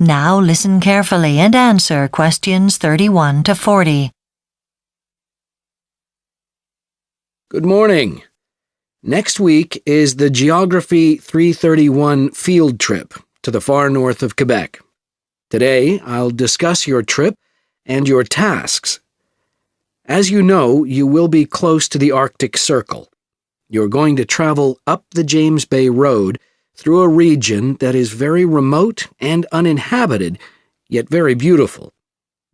Now listen carefully and answer questions 31 to 40. Good morning. Next week is the Geography 331 field trip to the far north of Quebec. Today, I'll discuss your trip and your tasks. As you know, you will be close to the Arctic Circle. You're going to travel up the James Bay Road through a region that is very remote and uninhabited, yet very beautiful.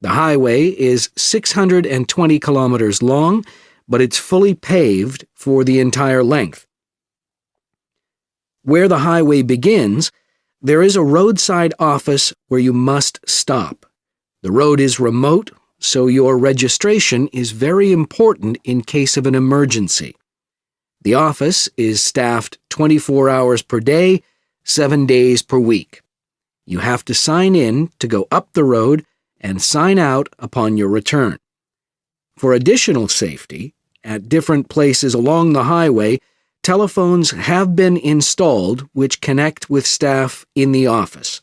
The highway is 620 kilometers long, but it's fully paved for the entire length. Where the highway begins, there is a roadside office where you must stop. The road is remote, so your registration is very important in case of an emergency. The office is staffed 24 hours per day, 7 days per week. You have to sign in to go up the road and sign out upon your return. For additional safety, at different places along the highway, telephones have been installed which connect with staff in the office.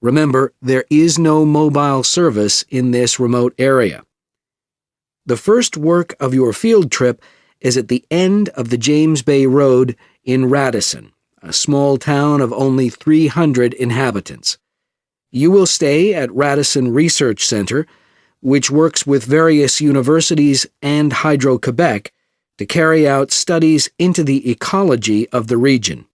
Remember, there is no mobile service in this remote area. The first work of your field trip is at the end of the James Bay Road in Radisson, a small town of only 300 inhabitants. You will stay at Radisson Research Centre, which works with various universities and Hydro-Quebec to carry out studies into the ecology of the region.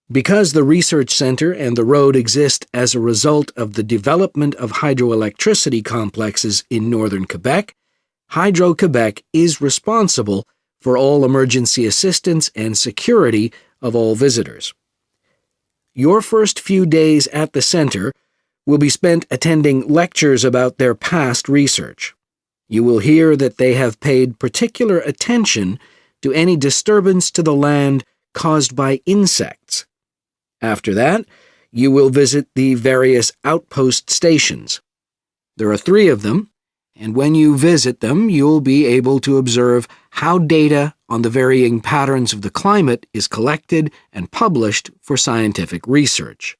Because the research center and the road exist as a result of the development of hydroelectricity complexes in northern Quebec, Hydro-Quebec is responsible for all emergency assistance and security of all visitors. Your first few days at the center will be spent attending lectures about their past research. You will hear that they have paid particular attention to any disturbance to the land caused by insects. After that, you will visit the various outpost stations. There are 3 of them, and when you visit them, you'll be able to observe how data on the varying patterns of the climate is collected and published for scientific research.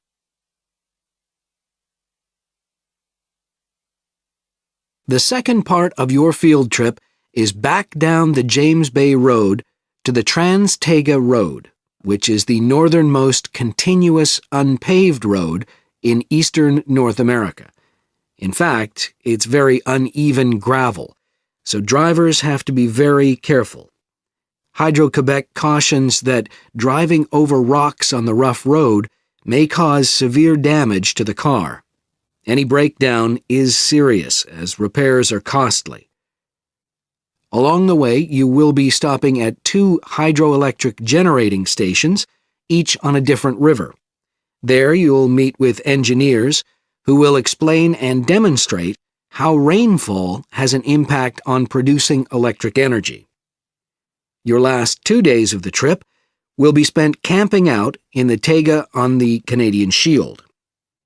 The second part of your field trip is back down the James Bay Road to the Trans-Taiga Road, which is the northernmost continuous unpaved road in eastern North America. In fact, it's very uneven gravel, so drivers have to be very careful. Hydro-Quebec cautions that driving over rocks on the rough road may cause severe damage to the car. Any breakdown is serious, as repairs are costly. Along the way, you will be stopping at 2 hydroelectric generating stations, each on a different river. There you'll meet with engineers who will explain and demonstrate how rainfall has an impact on producing electric energy. Your last 2 days of the trip will be spent camping out in the taiga on the Canadian Shield.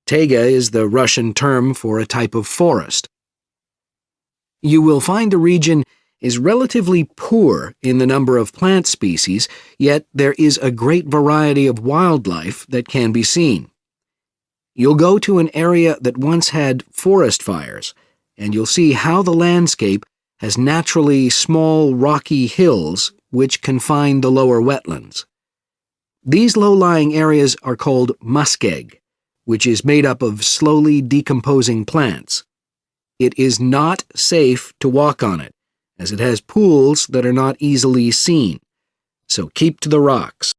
Taiga is the Russian term for a type of forest. You will find the region is relatively poor in the number of plant species, yet there is a great variety of wildlife that can be seen. You'll go to an area that once had forest fires, and you'll see how the landscape has naturally small rocky hills which confine the lower wetlands. These low-lying areas are called muskeg, which is made up of slowly decomposing plants. It is not safe to walk on it, as it has pools that are not easily seen, so keep to the rocks.